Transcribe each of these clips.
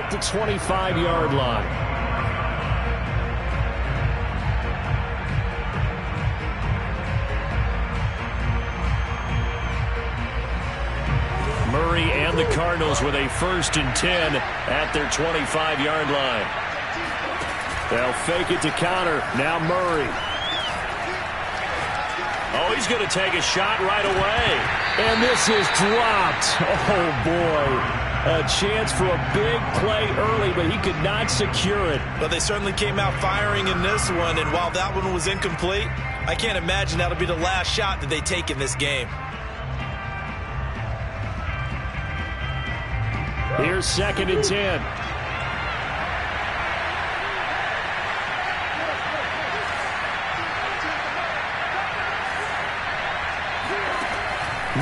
at the 25-yard line. Murray and the Cardinals with a 1st and 10 at their 25-yard line. They'll fake it to counter. Now Murray. Oh, he's going to take a shot right away. And this is dropped. Oh, boy. A chance for a big play early, but he could not secure it. But they certainly came out firing in this one, and while that one was incomplete, I can't imagine that'll be the last shot that they take in this game. Here's 2nd and 10.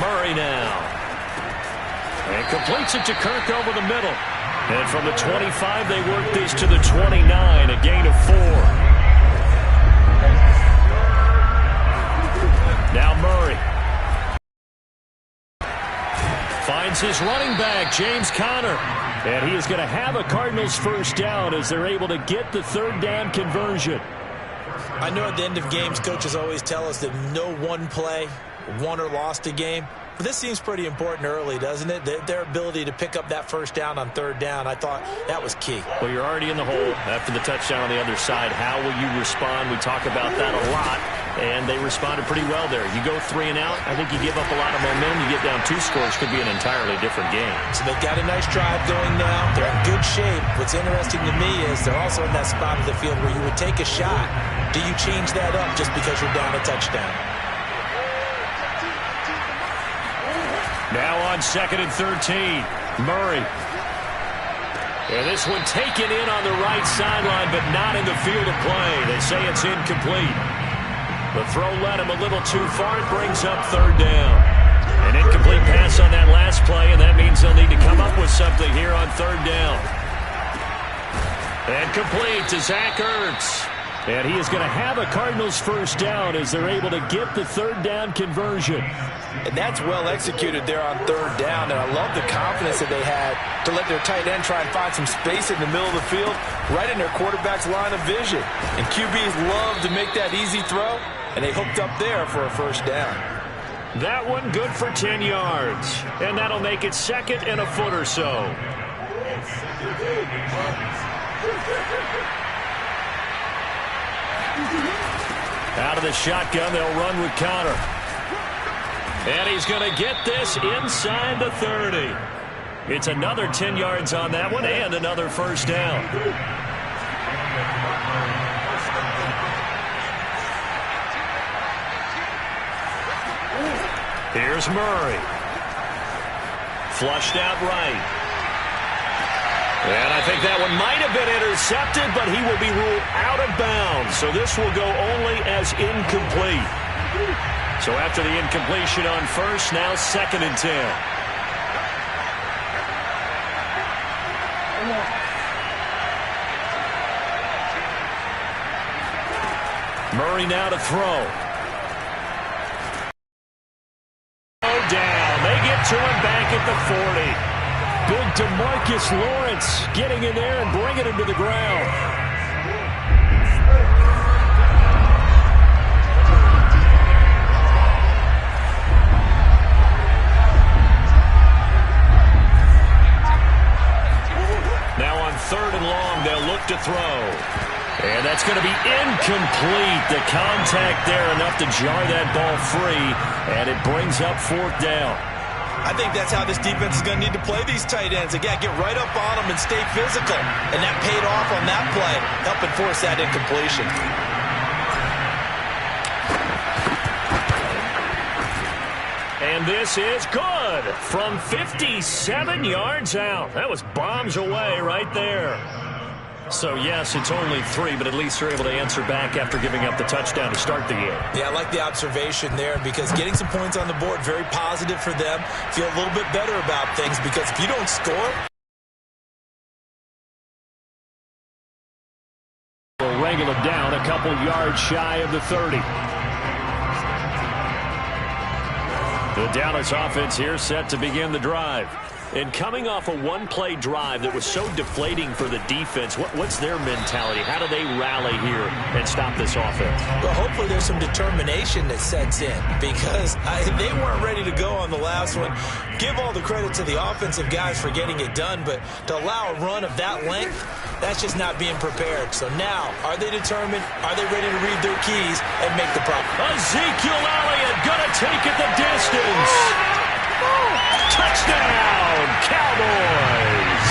Murray now. And completes it to Kirk over the middle. And from the 25, they work this to the 29, a gain of 4. Now Murray. Finds his running back, James Conner. And he is going to have a Cardinals 1st down as they're able to get the 3rd down conversion. I know at the end of games, coaches always tell us that no one play won or lost a game. But this seems pretty important early, doesn't it? Their ability to pick up that 1st down on 3rd down, I thought that was key. Well, you're already in the hole after the touchdown on the other side. How will you respond? We talk about that a lot, and they responded pretty well there. You go 3 and out, I think you give up a lot of momentum. You get down 2 scores, could be an entirely different game. So they've got a nice drive going now. They're in good shape. What's interesting to me is they're also in that spot of the field where you would take a shot. Do you change that up just because you're down a touchdown? Now on 2nd and 13, Murray. And this one taken in on the right sideline, but not in the field of play. They say it's incomplete. The throw led him a little too far. It brings up 3rd down. An incomplete pass on that last play, and that means they'll need to come up with something here on 3rd down. And complete to Zach Ertz. And he is going to have a Cardinals 1st down as they're able to get the 3rd down conversion. And that's well executed there on 3rd down. And I love the confidence that they had to let their tight end try and find some space in the middle of the field, right in their quarterback's line of vision. And QBs love to make that easy throw, and they hooked up there for a 1st down. That one good for 10 yards. And that'll make it 2nd and a foot or so. Out of the shotgun, they'll run with Conner. And he's going to get this inside the 30. It's another 10 yards on that one and another 1st down. Here's Murray. Flushed out right. And I think that one might have been intercepted, but he will be ruled out of bounds. So this will go only as incomplete. So after the incompletion on 1st, now 2nd and 10. Murray now to throw. Down. They get to him back at the 40. Big DeMarcus Lawrence getting in there and bringing him to the ground. Now on 3rd and long, they'll look to throw. And that's going to be incomplete. The contact there enough to jar that ball free, and it brings up 4th down. I think that's how this defense is going to need to play these tight ends. Again, get right up on them and stay physical. And that paid off on that play, helping force that incompletion. And this is good from 57 yards out. That was bombs away right there. So, yes, it's only 3, but at least they're able to answer back after giving up the touchdown to start the game. Yeah, I like the observation there because getting some points on the board, very positive for them. Feel a little bit better about things because if you don't score, we'll wrangle them down a couple yards shy of the 30. The Dallas offense here set to begin the drive. And coming off a one-play drive that was so deflating for the defense, what's their mentality? How do they rally here and stop this offense? Well, hopefully there's some determination that sets in because they weren't ready to go on the last one. Give all the credit to the offensive guys for getting it done, but to allow a run of that length, that's just not being prepared. So now, are they determined? Are they ready to read their keys and make the play? Ezekiel Elliott gonna take it the distance. Touchdown, Cowboys!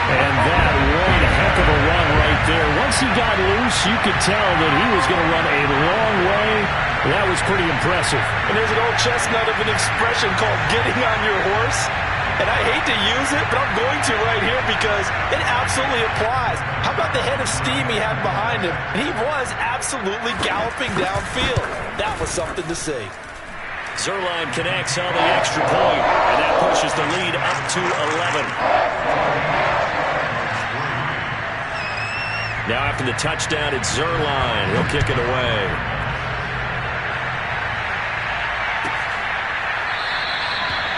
And that one heck of a run right there. Once he got loose, you could tell that he was going to run a long way. That was pretty impressive. And there's an old chestnut of an expression called getting on your horse. And I hate to use it, but I'm going to right here because it absolutely applies. How about the head of steam he had behind him? He was absolutely galloping downfield. That was something to see. Zuerlein connects on the extra point, and that pushes the lead up to 11. Now after the touchdown, it's Zuerlein. He'll kick it away.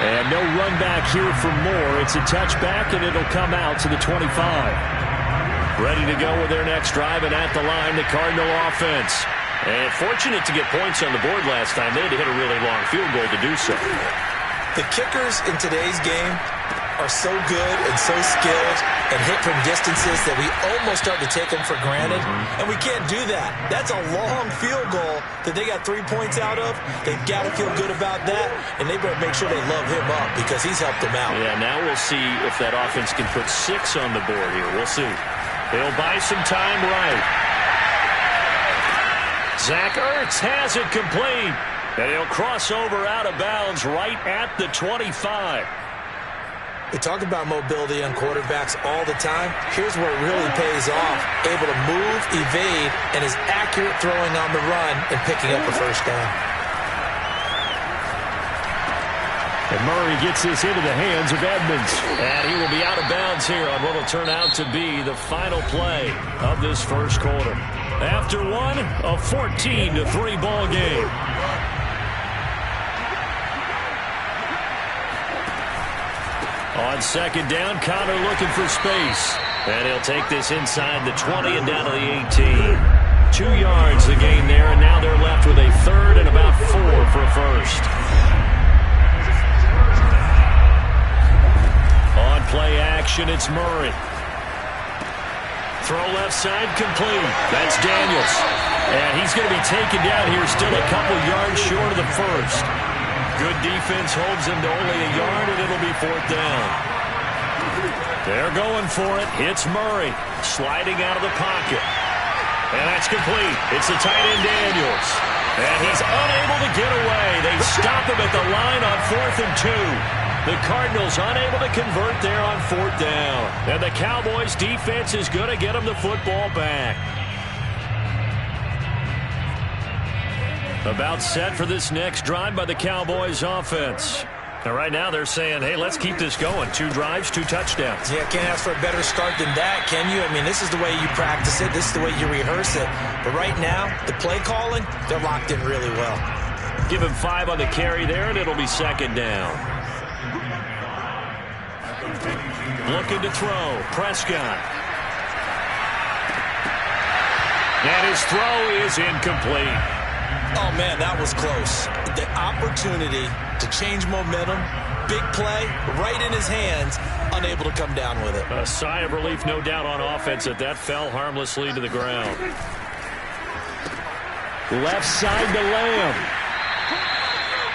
And no run back here for Moore. It's a touchback, and it'll come out to the 25. Ready to go with their next drive, and at the line, the Cardinal offense. And fortunate to get points on the board last time. They had to hit a really long field goal to do so. The kickers in today's game are so good and so skilled and hit from distances that we almost start to take them for granted. And we can't do that. That's a long field goal that they got 3 points out of. They've got to feel good about that, and they better make sure they love him up because he's helped them out. Yeah, now we'll see if that offense can put 6 on the board here. We'll see. They'll buy some time right. Zach Ertz has it complete, and he'll cross over out of bounds right at the 25. We talk about mobility on quarterbacks all the time. Here's where it really pays off. Able to move, evade, and is accurate throwing on the run and picking up a first down. And Murray gets this into the hands of Edmonds. And he will be out of bounds here on what will turn out to be the final play of this first quarter. After one, a 14-3 ball game. On second down, Connor looking for space. And he'll take this inside the 20 and down to the 18. 2 yards the gain there, and now they're left with a third and about 4 for a first. On play action, it's Murray. Throw left side complete. That's Daniels. And he's going to be taken down here still a couple yards short of the first. Good defense holds him to only a yard, and it'll be 4th down. They're going for it. Hits Murray. Sliding out of the pocket. And that's complete. It's the tight end Daniels. And he's unable to get away. They stop him at the line on 4th and 2. The Cardinals unable to convert there on 4th down. And the Cowboys defense is going to get them the football back. About set for this next drive by the Cowboys offense. Now right now they're saying, hey, let's keep this going. 2 drives, 2 touchdowns. Yeah, can't ask for a better start than that, can you? I mean, this is the way you practice it. This is the way you rehearse it. But right now, the play calling, they're locked in really well. Give him 5 on the carry there, and it'll be 2nd down. Looking to throw. Prescott. And his throw is incomplete. Oh, man, that was close. The opportunity to change momentum, big play, right in his hands, unable to come down with it. A sigh of relief, no doubt, on offense that fell harmlessly to the ground. Left side to Lamb.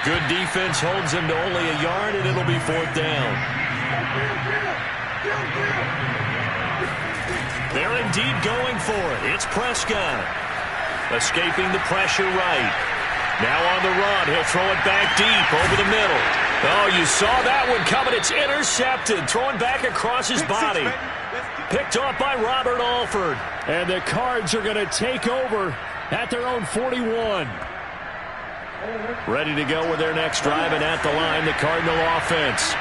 Good defense holds him to only a yard, and it'll be 4th down. They're indeed going for it. It's Prescott. Escaping the pressure right. Now on the run. He'll throw it back deep over the middle. Oh, you saw that one coming. It's intercepted. Throwing back across his body. Picked off by Robert Alford. And the Cards are going to take over at their own 41. Ready to go with their next drive, and at the line, the Cardinal offense.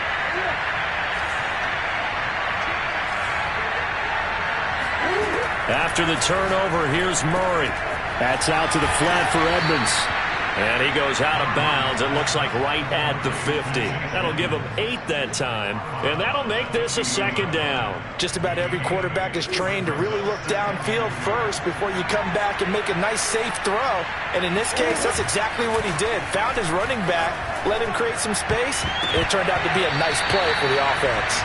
After the turnover, here's Murray. That's out to the flat for Edmonds. And he goes out of bounds. It looks like right at the 50. That'll give him 8 that time, and that'll make this a second down. Just about every quarterback is trained to really look downfield first before you come back and make a nice, safe throw. And in this case, that's exactly what he did. Found his running back, let him create some space, and it turned out to be a nice play for the offense.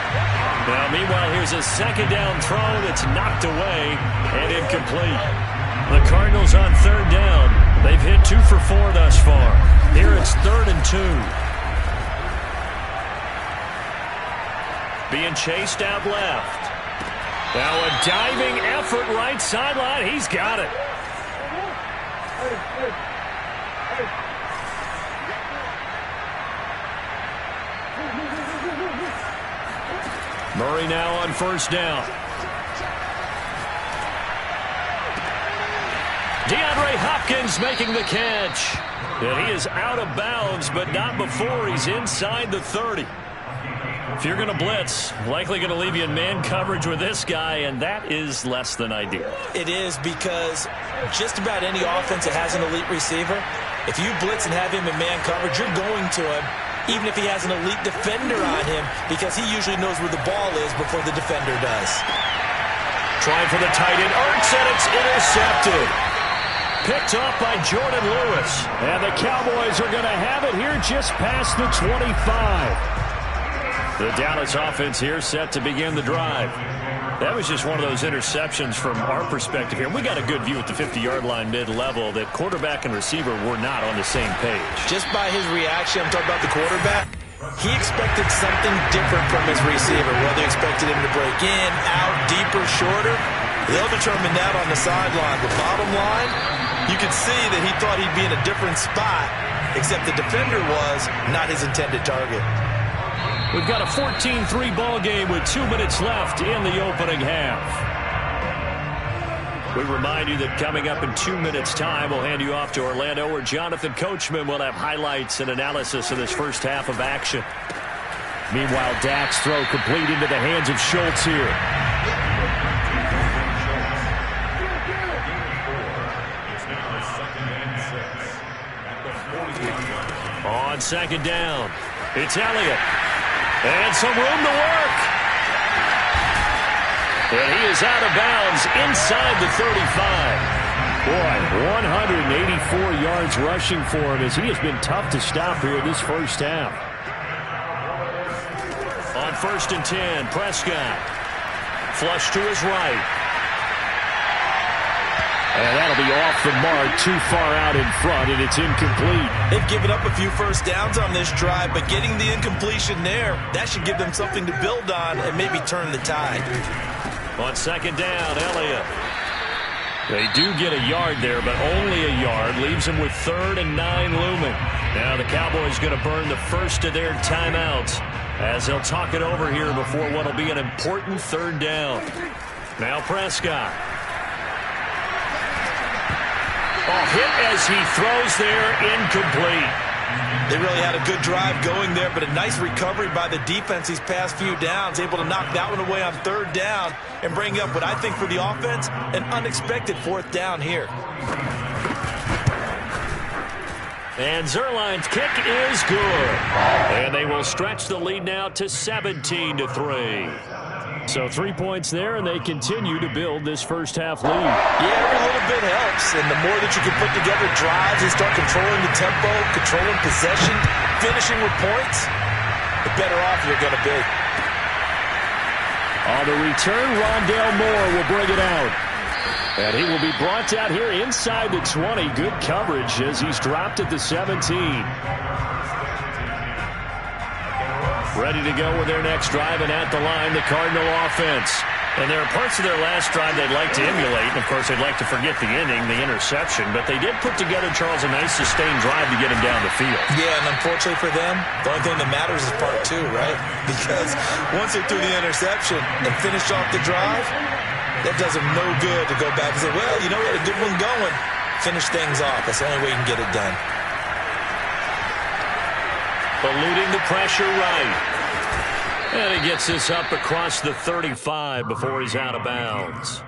Now, meanwhile, here's a second down throw that's knocked away and incomplete. The Cardinals on third down. They've hit 2 for 4 thus far. Here it's 3rd and 2. Being chased out left. Now a diving effort right sideline. He's got it. Murray now on first down. DeAndre Hopkins making the catch. And he is out of bounds, but not before he's inside the 30. If you're going to blitz, likely going to leave you in man coverage with this guy, and that is less than ideal. It is, because just about any offense that has an elite receiver, if you blitz and have him in man coverage, you're going to him, even if he has an elite defender on him, because he usually knows where the ball is before the defender does. Trying for the tight end, Ertz, and it's intercepted. Picked off by Jordan Lewis. And the Cowboys are going to have it here just past the 25. The Dallas offense here set to begin the drive. That was just one of those interceptions from our perspective here. We got a good view at the 50-yard line mid-level that quarterback and receiver were not on the same page. Just by his reaction, I'm talking about the quarterback, he expected something different from his receiver. Whether he expected him to break in, out, deeper, shorter, they'll determine that on the sideline. The bottom line, you can see that he thought he'd be in a different spot, except the defender was not his intended target. We've got a 14-3 ball game with 2 minutes left in the opening half. We remind you that coming up in 2 minutes' time, we'll hand you off to Orlando, where Jonathan Coachman will have highlights and analysis of this first half of action. Meanwhile, Dak's throw complete into the hands of Schultz here. On second down, it's Elliott. And some room to work. And he is out of bounds inside the 35. Boy, 184 yards rushing for him, as he has been tough to stop here this first half. On 1st and 10, Prescott. Flush to his right. And that'll be off the mark, too far out in front, and it's incomplete. They've given up a few first downs on this drive, but getting the incompletion there, that should give them something to build on and maybe turn the tide. On second down, Elliott. They do get a yard there, but only a yard. Leaves them with 3rd and 9 looming. Now the Cowboys going to burn the first of their timeouts as they'll talk it over here before what will be an important 3rd down. Now Prescott. Hit as he throws there, incomplete. They really had a good drive going there, but a nice recovery by the defense these past few downs, able to knock that one away on 3rd down and bring up what I think for the offense, an unexpected 4th down here. And Zerline's kick is good. And they will stretch the lead now to 17-3. So 3 points there, and they continue to build this first half lead. Yeah, every little bit helps, and the more that you can put together drives and start controlling the tempo, controlling possession, finishing with points, the better off you're going to be. On the return, Rondale Moore will bring it out. And he will be brought out here inside the 20. Good coverage as he's dropped at the 17. Ready to go with their next drive, and at the line, the Cardinal offense. And there are parts of their last drive they'd like to emulate. And, of course, they'd like to forget the inning, the interception. But they did put together, Charles, a nice sustained drive to get him down the field. Yeah, and unfortunately for them, the only thing that matters is part 2, right? Because once they threw the interception and finished off the drive, that does them no good to go back and say, well, you know, we had a good one going. Finish things off. That's the only way you can get it done. Eluding the pressure right. And he gets this up across the 35 before he's out of bounds.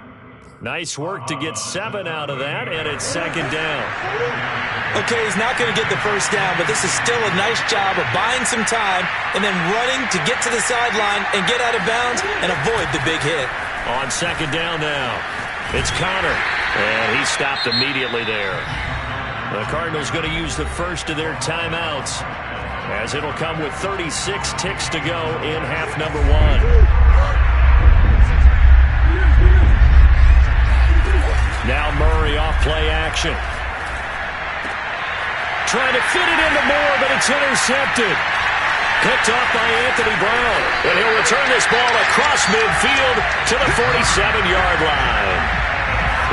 Nice work to get 7 out of that, and it's second down. Okay, he's not going to get the first down, but this is still a nice job of buying some time and then running to get to the sideline and get out of bounds and avoid the big hit. On second down now, it's Connor, and he stopped immediately there. The Cardinals going to use the first of their timeouts, as it'll come with 36 ticks to go in half number one. Now Murray off play action. Trying to fit it into Moore, but it's intercepted. Picked off by Anthony Brown. And he'll return this ball across midfield to the 47-yard line.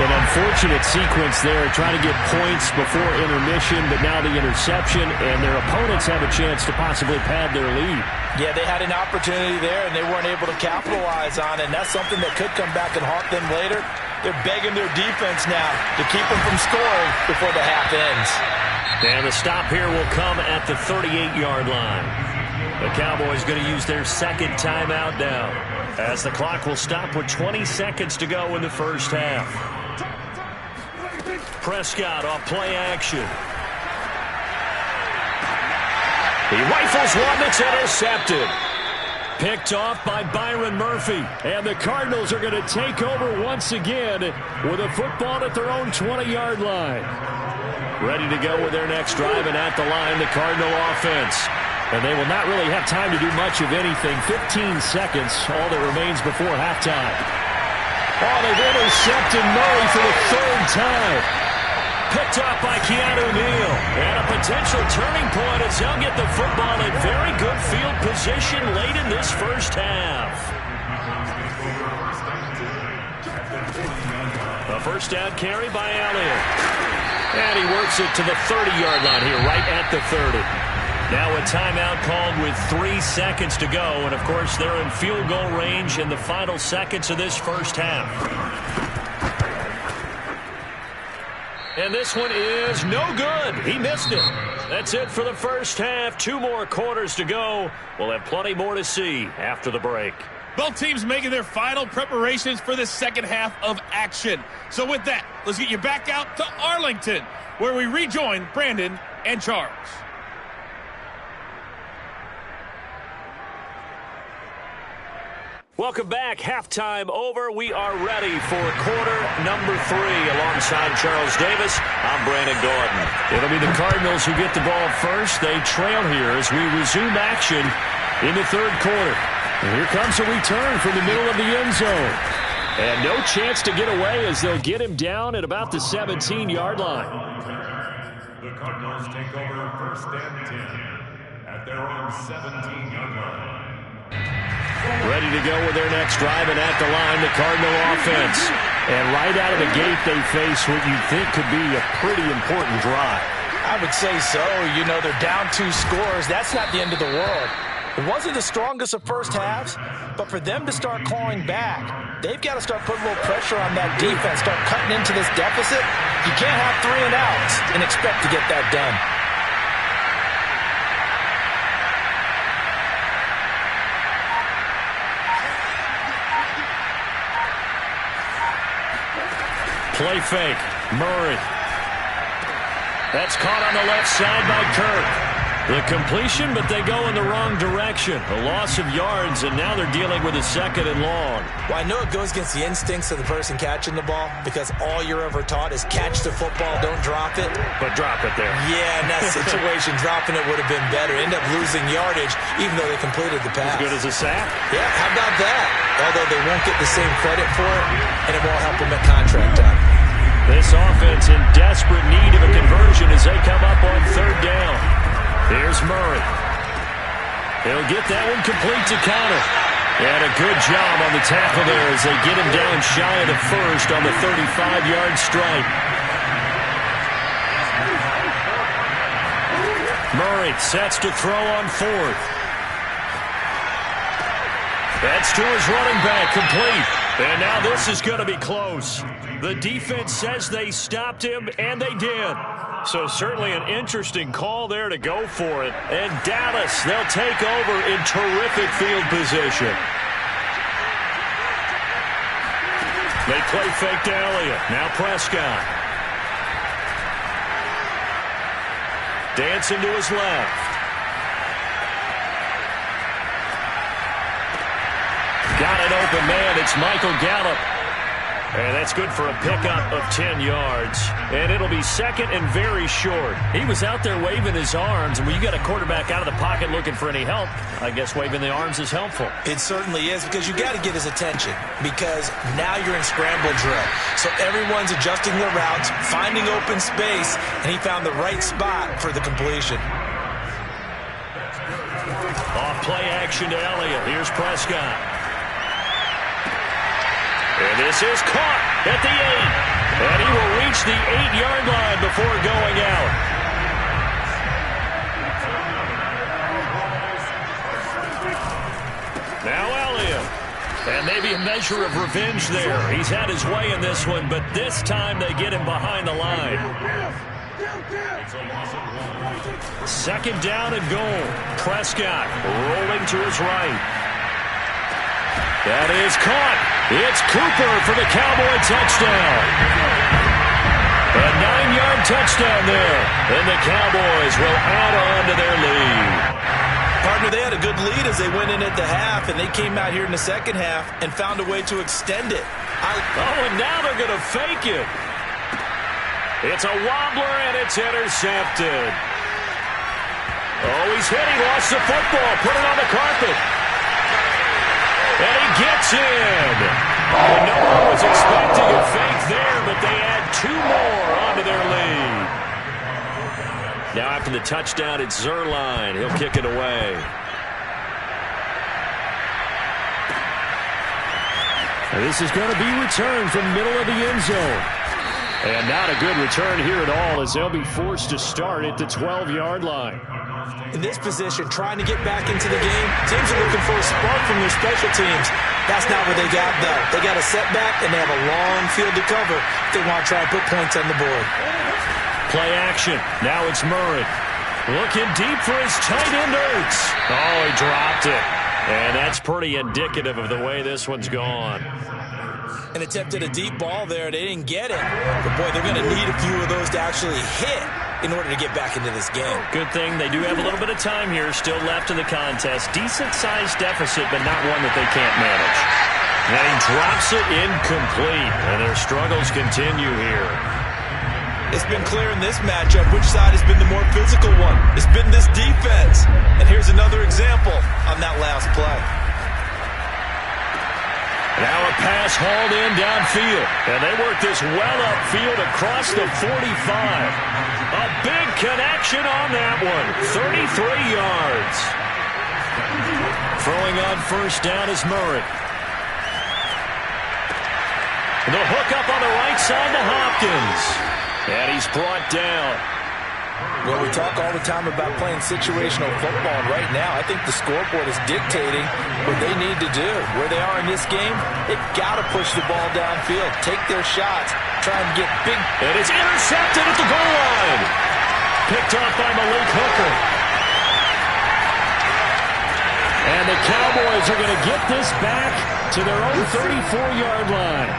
An unfortunate sequence there, trying to get points before intermission, but now the interception, and their opponents have a chance to possibly pad their lead. Yeah, they had an opportunity there, and they weren't able to capitalize on it, and that's something that could come back and haunt them later. They're begging their defense now to keep them from scoring before the half ends. And the stop here will come at the 38-yard line. The Cowboys going to use their second timeout now, as the clock will stop with 20 seconds to go in the first half. Prescott off play action. He rifles one that's intercepted. Picked off by Byron Murphy. And the Cardinals are going to take over once again with a football at their own 20-yard line. Ready to go with their next drive, and at the line, the Cardinal offense. And they will not really have time to do much of anything. 15 seconds, all that remains before halftime. Oh, they've intercepted Murray for the third time. Picked up by Keanu Neal. And a potential turning point as they'll get the football in very good field position late in this first half. A first down carry by Elliott. And he works it to the 30-yard line here, right at the 30. Now a timeout called with 3 seconds to go. And, of course, they're in field goal range in the final seconds of this first half. And this one is no good. He missed it. That's it for the first half. 2 more quarters to go. We'll have plenty more to see after the break. Both teams making their final preparations for the second half of action. So with that, let's get you back out to Arlington, where we rejoin Brandon and Charles. Welcome back. Halftime over. We are ready for quarter number 3. Alongside Charles Davis, I'm Brandon Gordon. It'll be the Cardinals who get the ball first. They trail here as we resume action in the third quarter. And here comes a return from the middle of the end zone. And no chance to get away as they'll get him down at about the 17-yard line. The Cardinals take over first and 10 at their own 17-yard line. Ready to go with their next drive, and at the line, the Cardinal offense. And right out of the gate, they face what you think could be a pretty important drive. I would say so. You know, they're down 2 scores. That's not the end of the world. It wasn't the strongest of first halves, but for them to start clawing back, they've got to start putting a little pressure on that defense, start cutting into this deficit. You can't have 3 and outs and expect to get that done. Play fake. Murray. That's caught on the left side by Kirk. The completion, but they go in the wrong direction. A loss of yards, and now they're dealing with a second and long. Well, I know it goes against the instincts of the person catching the ball because all you're ever taught is catch the football, don't drop it. But drop it there. Yeah, in that situation, dropping it would have been better. End up losing yardage, even though they completed the pass. As good as a sack? Yeah, how about that? Although they won't get the same credit for it, and it won't help them at contract time. This offense in desperate need of a conversion as they come up on third down. Here's Murray. He'll get that one complete to Connor. And a good job on the tackle there as they get him down shy of the first on the 35-yard stripe. Murray sets to throw on fourth. That's to his running back, complete. And now this is going to be close. The defense says they stopped him, and they did. So certainly an interesting call there to go for it. And Dallas, they'll take over in terrific field position. They play fake to Elliott. Now Prescott. Dancing to his left. Got an open man. It's Michael Gallup. And that's good for a pickup of 10 yards. And it'll be second and very short. He was out there waving his arms. And when you got a quarterback out of the pocket looking for any help, I guess waving the arms is helpful. It certainly is, because you got to get his attention, because now you're in scramble drill. So everyone's adjusting their routes, finding open space, and he found the right spot for the completion. Off play action to Elliott. Here's Prescott. And this is caught at the 8. And he will reach the 8-yard line before going out. Now Elliott. And maybe a measure of revenge there. He's had his way in this one, but this time they get him behind the line. Second down and goal. Prescott rolling to his right. That is caught. It's Cooper for the Cowboy touchdown. A 9-yard touchdown there. And the Cowboys will add on to their lead. Partner, they had a good lead as they went in at the half, and they came out here in the second half and found a way to extend it. And now they're going to fake it. It's a wobbler, and it's intercepted. Oh, he's hit. He lost the football. Put it on the carpet. And he gets in. And no one was expecting a fake there, but they add 2 more onto their lead. Now after the touchdown, it's Zerline. He'll kick it away. And this is going to be returned from the middle of the end zone. And not a good return here at all, as they'll be forced to start at the 12-yard line. In this position, trying to get back into the game, teams are looking for a spark from their special teams. That's not what they got, though. They got a setback, and they have a long field to cover if they want to try and put points on the board. Play action. Now it's Murray. Looking deep for his tight end, Ertz. Oh, he dropped it. And that's pretty indicative of the way this one's gone. And attempted a deep ball there. They didn't get it. But, boy, they're going to need a few of those to actually hit in order to get back into this game. Good thing they do have a little bit of time here still left in the contest. Decent-sized deficit, but not one that they can't manage. And he drops it incomplete, and their struggles continue here. It's been clear in this matchup which side has been the more physical one. It's been this defense. And here's another example on that last play. Now a pass hauled in downfield. And they work this well upfield across the 45. A big connection on that one. 33 yards. Throwing on first down is Murray. The hook up on the right side to Hopkins. And he's brought down. Well, we talk all the time about playing situational football, and right now I think the scoreboard is dictating what they need to do. Where they are in this game, they've got to push the ball downfield, take their shots, try and get big. And it's intercepted at the goal line. Picked off by Malik Hooker. And the Cowboys are going to get this back to their own 34-yard line.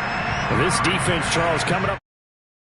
This defense, Charles, coming up.